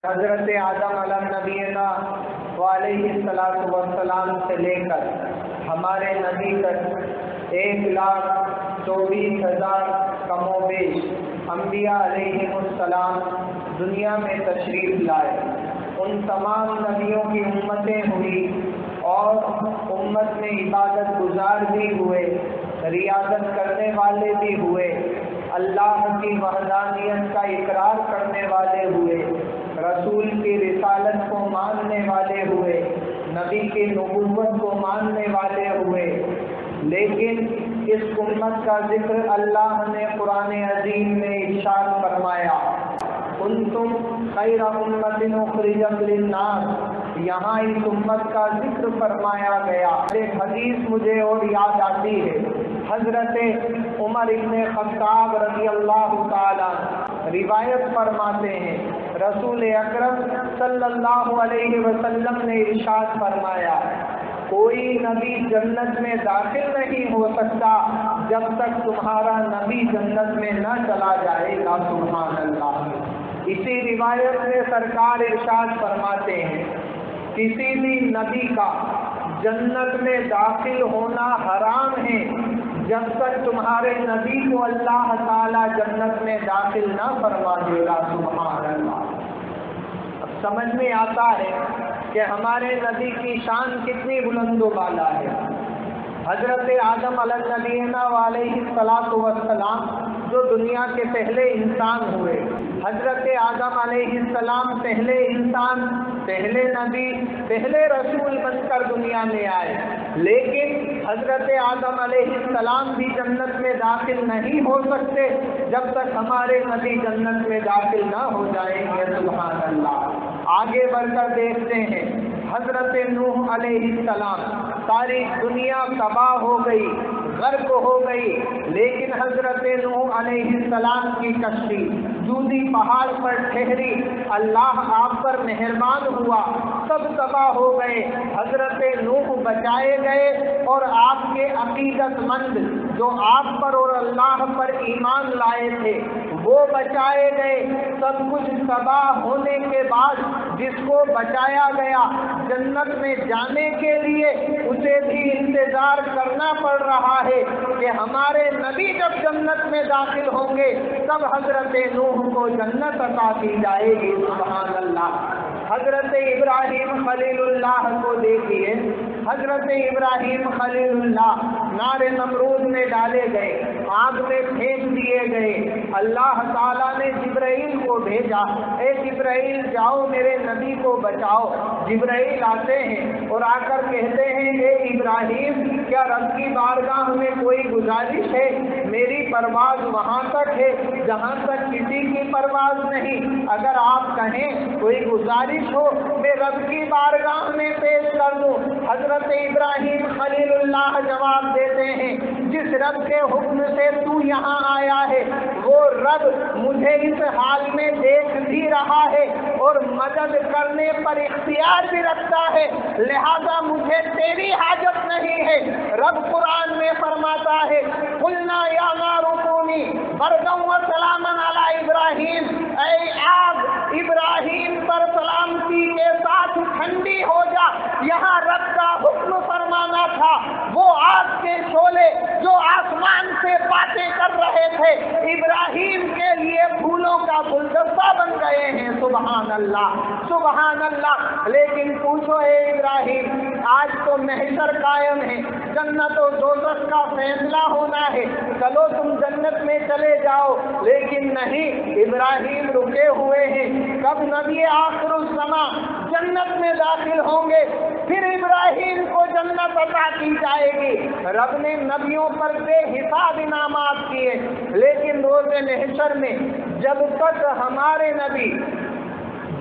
حضرت آدم علیہ نبینا علیہ السلام سے لے کر ہمارے نبی تک 1,24,000 کم و بیش انبیاء علیہ السلام دنیا میں تشریف لائے۔ ان تمام نبیوں کی امتیں ہوئی اور امت میں عبادت گزار بھی ہوئے، ریاضت کرنے والے بھی ہوئے، اللہ کی وحدانیت کا اقرار کرنے والے ہوئے، رسول کی رسالت کو ماننے والے ہوئے، نبی کی نبوت کو ماننے والے ہوئے۔ لیکن اس امت کا ذکر اللہ نے قرآن عظیم میں ارشاد فرمایا، کنتم خیر امت اخرجت للناس، یہاں اس امت کا ذکر فرمایا گیا۔ ایک حدیث مجھے اور یاد آتی ہے، حضرت عمر ابن خطاب رضی اللہ تعالیٰ روایت فرماتے ہیں، رسول اکرم صلی اللہ علیہ وسلم نے ارشاد فرمایا، کوئی نبی جنت میں داخل نہیں ہو سکتا جب تک تمہارا نبی جنت میں نہ چلا جائے گا۔ سبحان اللہ۔ اسی روایت میں سرکار ارشاد فرماتے ہیں، کسی بھی نبی کا جنت میں داخل ہونا حرام ہے جب تک تمہارے نبی کو اللہ تعالیٰ جنت میں داخل نہ فرما دے گا۔ سبحان اللہ۔ اب سمجھ میں آتا ہے کہ ہمارے نبی کی شان کتنی بلند و بالا ہے۔ حضرت آدم علیہ نبینا علیہ السلام جو دنیا کے پہلے انسان ہوئے، حضرت آدم علیہ السلام پہلے انسان، پہلے نبی، پہلے رسول بن کر دنیا میں آئے، لیکن حضرت آدم علیہ السلام بھی جنت میں داخل نہیں ہو سکتے جب تک ہمارے نبی جنت میں داخل نہ ہو جائیں گے۔ سبحان اللہ۔ آگے بڑھ کر دیکھتے ہیں، حضرت نوح علیہ السلام، ساری دنیا تباہ ہو گئی، غرق ہو گئی، لیکن حضرت نوح علیہ السلام کی کشتی جودی پہاڑ پر ٹھہری، اللہ آپ پر مہربان ہوا، سب تباہ ہو گئے، حضرت نوح بچائے گئے، اور آپ کے عقیدت مند جو آپ پر اور اللہ پر ایمان لائے تھے وہ بچائے گئے۔ سب کچھ تباہ ہونے کے بعد جس کو بچایا گیا جنت میں جانے کے لیے اسے بھی انتظار کرنا پڑ رہا ہے کہ ہمارے نبی جب جنت میں داخل ہوں گے تب حضرت نوح کو جنت عطا کی جائے گی۔ سبحان اللہ۔ حضرت ابراہیم خلیل اللہ کو دیکھیے، حضرت ابراہیم خلیل اللہ نار نمرود میں ڈالے گئے، آگ میں پھینک دیے گئے، اللہ تعالیٰ نے جبرائیل کو بھیجا، اے جبرائیل جاؤ میرے نبی کو بچاؤ۔ جبرائیل آتے ہیں اور آ کر کہتے ہیں، اے ابراہیم کیا رب کی بارگاہ میں کوئی گزارش ہے؟ میری پرواز وہاں تک ہے جہاں تک کسی کی پرواز نہیں، اگر آپ کہیں کوئی گزارش ہو میں رب کی بارگاہ میں پیش کر دوں۔ حضرت ابراہیم خلیل اللہ جواب دیتے ہیں، جس رب کے حکم سے تو یہاں آیا ہے وہ رب مجھے اس حال میں دیکھ بھی رہا ہے اور مدد کرنے پر اختیار بھی رکھتا ہے، لہذا مجھے تیری حاجت نہیں ہے۔ رب قرآن میں فرماتا ہے، قلنا یا نار کونی بردا وسلاما علی ابراہیم، اے آگ ابراہیم پر سلامتی کے ساتھ ٹھنڈی ہو جا۔ یہاں رب کا حکم فرمانا تھا، وہ آگ کے شعلے جو آسمان سے باتیں کر رہے تھے ابراہیم کے لیے پھولوں کا گلدستہ بن گئے ہیں۔ سبحان اللہ، سبحان اللہ۔ لیکن پوچھو اے ابراہیم، آج تو محشر قائم ہے، جنت و دوزخ کا فیصلہ ہونا ہے، چلو تم جنت میں چلے جاؤ، لیکن نہیں، ابراہیم رکے ہوئے ہیں، کب نبی آخر الزمان جنت میں داخل ہوں گے پھر ابراہیم کو جنت عطا کی جائے گی۔ رب نے نبیوں پر بے حساب انعامات کیے، لیکن روز محشر میں جب تک ہمارے نبی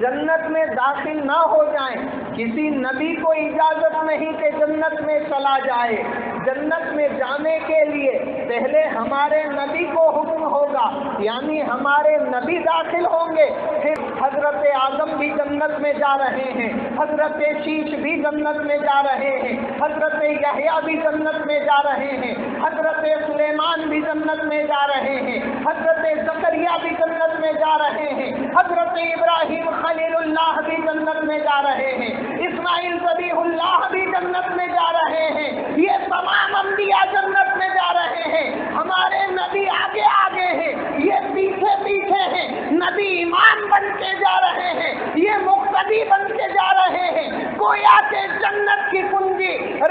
جنت میں داخل نہ ہو جائیں، کسی نبی کو اجازت نہیں کہ جنت میں چلا جائے۔ جنت میں جانے کے لیے پہلے ہمارے نبی کو حکم ہوگا، یعنی ہمارے نبی داخل ہوں گے، پھر حضرت آدم بھی جنت میں جا رہے ہیں، حضرت شیش بھی جنت میں جا رہے ہیں، حضرت یحییٰ بھی جنت میں جا رہے ہیں، حضرت سلیمان بھی جنت میں جا رہے ہیں، حضرت زکریا بھی جنت میں جا رہے ہیں، حضرت ابراہیم خلیل اللہ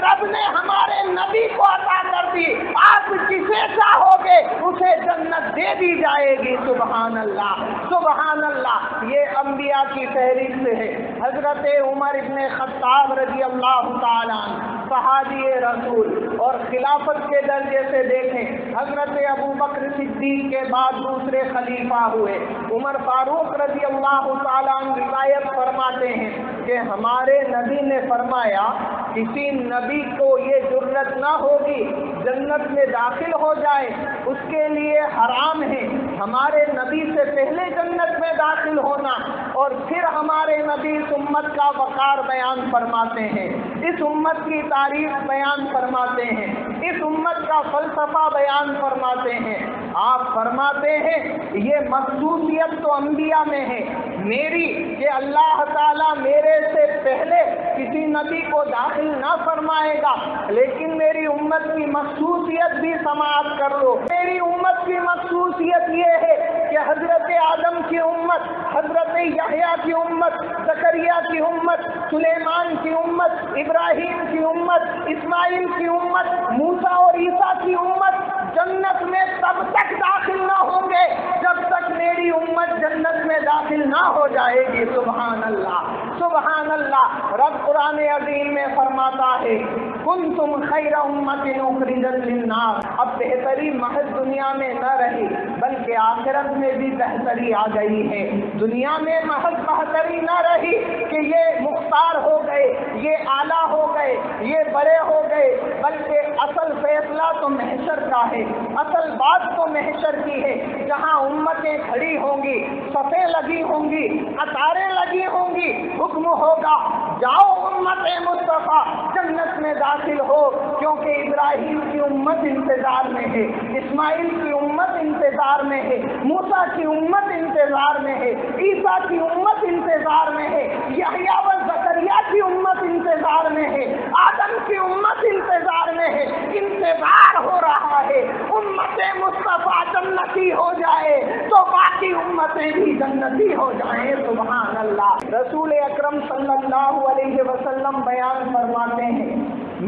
رب نے ہمارے نبی کو عطا کر دی، آپ جسے چاہوگے اسے جنت دے دی جائے گی۔ سبحان اللہ، سبحان اللہ۔ یہ انبیاء کی فہرست ہے۔ حضرت عمر ابن خطاب رضی اللہ تعالیٰ عنہ صحابی رسول، اور خلافت کے درجے سے دیکھیں حضرت ابو بکر صدیق کے بعد دوسرے خلیفہ ہوئے عمر فاروق رضی اللہ تعالیٰ عنہ روایت فرماتے ہیں کہ ہمارے نبی نے فرمایا کسی نبی کو یہ جرت نہ ہوگی جنت میں داخل ہو جائے، اس کے لیے حرام ہے ہمارے نبی سے پہلے جنت میں داخل ہونا، اور پھر ہمارے نبی اس امت کا وقار بیان فرماتے ہیں، اس امت کی تعریف بیان فرماتے ہیں، اس امت کا فلسفہ بیان فرماتے ہیں۔ آپ فرماتے ہیں یہ مخصوصیت تو انبیاء میں ہے میری کہ اللہ تعالیٰ میرے سے پہلے کسی نبی کو داخل نہ فرمائے گا، لیکن میری امت کی مخصوصیت بھی سماعت کر لو۔ میری امت کی مخصوصیت یہ ہے کہ حضرت آدم کی امت، حضرت یحییٰ کی امت، زکریا کی امت، سلیمان کی امت، ابراہیم کی امت، اسماعیل کی امت، موسیٰ اور عیسیٰ کی امت جنت میں تب تک داخل نہ ہوں گے جب تک میری امت جنت میں داخل نہ ہو جائے گی۔ سبحان اللہ، سبحان اللہ۔ رب قرآن عظیم میں فرماتا ہے کنتم خیر امت اخرجت للناس، اب بہتری محض دنیا میں نہ رہی بلکہ آخرت میں بھی بہتری آ گئی ہے۔ دنیا میں محض بہتری نہ رہی کہ یہ مختار ہو گئے، یہ اعلیٰ ہو گئے، یہ بڑے ہو گئے، بلکہ اصل فیصلہ تو محشر کا ہے، اصل بات تو محشر کی ہے، جہاں امتیں کھڑی ہوں گی، صفیں لگی ہوں گی، قطاریں لگی ہوں گی، حکم ہوگا جاؤ امت مصطفیٰ جنت میں داخل ہو، کیونکہ ابراہیم کی امت انتظار میں ہے، اسماعیل کی امت انتظار میں ہے، موسیٰ کی امت انتظار میں ہے، عیسیٰ کی امت انتظار میں ہے، یحییٰ و زکریا کی امت انتظار میں ہے، آدم کی امت انتظار میں ہے۔ انتظار ہو رہا ہے امت مصطفیٰ جنتی ہو جائے تو باقی امتیں بھی جنتی ہو جائیں۔ سبحان اللہ۔ رسول اکرم صلی اللہ علیہ وسلم بیان فرماتے ہیں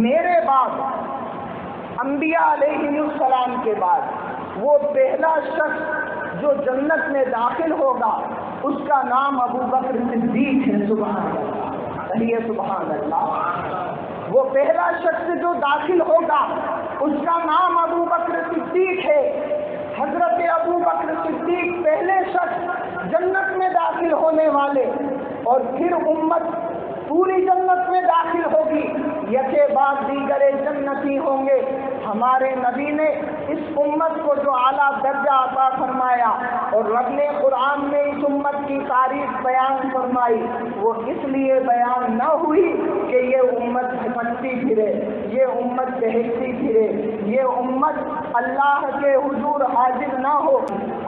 میرے بعد انبیاء علیہ السلام کے بعد وہ پہلا شخص جو جنت میں داخل ہوگا اس کا نام ابو بکر صدیق ہے۔ سبحان اللہ، کہیے سبحان اللہ۔ وہ پہلا شخص جو داخل ہوگا اس کا نام ابو بکر صدیق ہے۔ حضرت ابو بکر صدیق پہلے شخص جنت میں داخل ہونے والے، اور پھر امت پوری جنت میں داخل ہوگی، یکے بعد دیگر جنتی ہوں گے۔ ہمارے نبی نے اس امت کو جو اعلیٰ درجہ عطا فرمایا اور رب نے قرآن میں اس امت کی تعریف بیان فرمائی، وہ اس لیے بیان نہ ہوئی کہ یہ امت بھٹکتی پھرے، یہ امت بہکتی پھرے، یہ امت اللہ کے حضور حاضر نہ ہو۔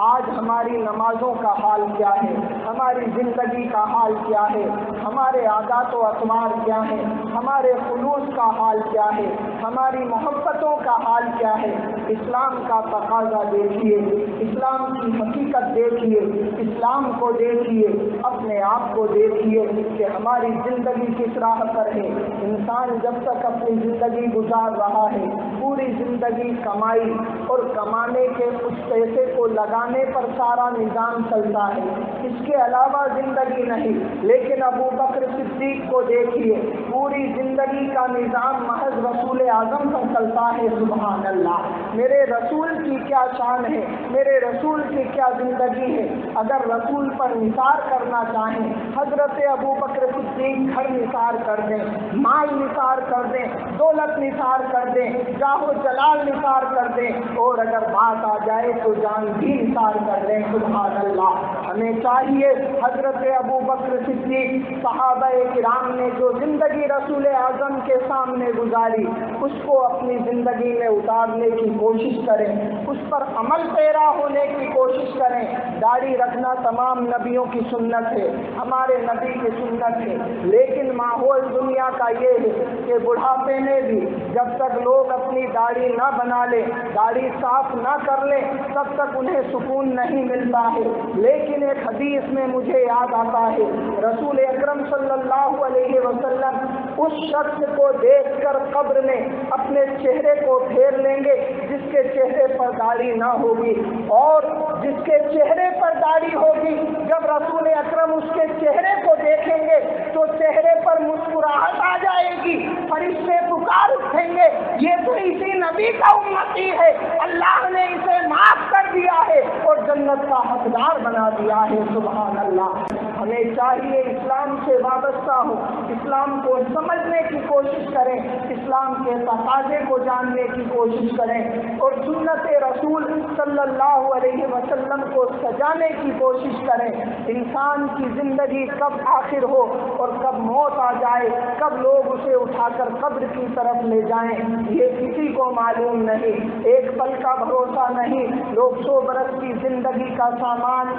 آج ہماری نمازوں کا حال کیا ہے، ہماری زندگی کا حال کیا ہے، ہمارے عادات و اطوار کیا ہے، ہمارے خلوص کا حال کیا ہے، ہماری محبتوں کا حال کیا ہے۔ اسلام کا تقاضا دیکھیے، اسلام کی حقیقت دیکھیے، اسلام کو دیکھیے، اپنے آپ کو دیکھیے کہ ہماری زندگی کس راہ پر ہے۔ انسان جب تک اپنی زندگی گزار رہا ہے پوری زندگی کمائی اور کمانے کے کچھ پیسے کو لگانے پر سارا نظام چلتا ہے، اس کے علاوہ زندگی نہیں۔ لیکن ابو بکر صدیق کو دیکھیے، پوری زندگی کا نظام محض رسول اعظم پر چلتا ہے۔ سبحان اللہ، میرے رسول کی کیا شان ہے، میرے رسول کی کیا زندگی ہے۔ اگر رسول پر نثار کرنا چاہیں حضرت ابو بکر صدیق گھر نثار کر دیں، مال نثار کر دیں، دولت نثار کر دیں، جاہ و جلال نثار کر دیں، اور اگر بات آ جائے تو جان بھی نثار کر دیں۔ سبحان اللہ۔ ہمیں چاہیے حضرت ابو بکر صدیق صحابہ کرام نے جو زندگی رسول اعظم کے سامنے گزاری اس کو اپنی زندگی میں اتارنے کی کوشش کریں، اس پر عمل پیرا ہونے کی کوشش کریں۔ داڑھی رکھنا تمام نبیوں کی سنت ہے، ہمارے نبی کی سنت ہے، لیکن ماحول دنیا کا یہ ہے کہ بڑھاپے میں بھی جب تک لوگ اپنی داڑھی نہ بنا لیں، داڑھی صاف نہ کر لیں، تب تک انہیں سکون نہیں ملتا ہے۔ لیکن ایک حدیث میں مجھے یاد آتا ہے رسول اکرم اکرم صلی اللہ علیہ وسلم اس شخص کو دیکھ کر قبر میں اپنے چہرے کو پھیر لیں گے جس کے چہرے پر داڑھی نہ ہوگی، اور جس کے چہرے پر داڑھی ہوگی جب رسول اکرم اس کے چہرے کو دیکھیں گے تو چہرے پر مسکراہٹ آ جائے گی، فرشتے پکار اٹھیں گے یہ تو اسی نبی کا امتی ہے، اللہ نے اسے معاف کر دیا ہے اور جنت کا حقدار بنا دیا ہے۔ سبحان اللہ۔ ہمیں چاہیے اسلام سے وابستہ ہو، اسلام کو سمجھنے کی کوشش کریں، اسلام کے تقاضے کو جاننے کی کوشش کریں اور سنت رسول صلی اللہ علیہ وسلم کو سجانے کی کوشش کریں۔ انسان کی زندگی کب آخر ہو اور کب موت آ جائے، کب لوگ اسے اٹھا کر قبر کی طرف لے جائیں، یہ کسی کو معلوم نہیں۔ ایک پل کا بھروسہ نہیں، لوگ 100 برس کی زندگی کا سامان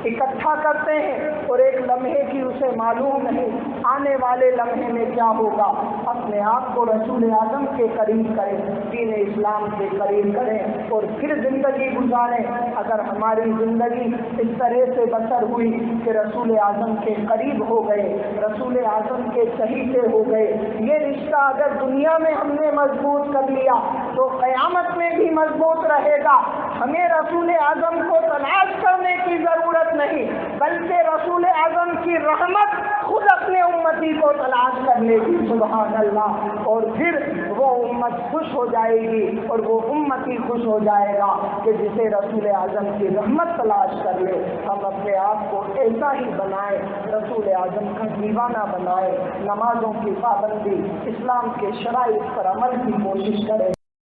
اکٹھا کرتے ہیں اور ایک لمحے کی اسے معلوم نہیں آنے والے لمحے میں کیا ہوگا۔ اپنے آپ کو رسول اعظم کے قریب کریں، دین اسلام کے قریب کریں اور پھر زندگی گزاریں۔ اگر ہماری زندگی اس طرح سے بسر ہوئی کہ رسول اعظم کے قریب ہو گئے، رسول اعظم کے چہیتے ہو گئے، یہ رشتہ اگر دنیا میں ہم نے مضبوط کر لیا تو قیامت میں بھی مضبوط رہے گا۔ ہمیں رسول اعظم کو تلاش کرنے کی ضرورت نہیں، بلکہ رسول اعظم کی رحمت خود اپنے امتی کو تلاش کر لے گی۔ سبحان اللہ۔ اور پھر وہ امت خوش ہو جائے گی اور وہ امتی خوش ہو جائے گا کہ جسے رسول اعظم کی رحمت تلاش کر لے۔ ہم اپنے آپ کو ایسا ہی بنائیں، رسول اعظم کا دیوانہ بنائیں، نمازوں کی پابندی، اسلام کے شرائط پر عمل کی کوشش کریں۔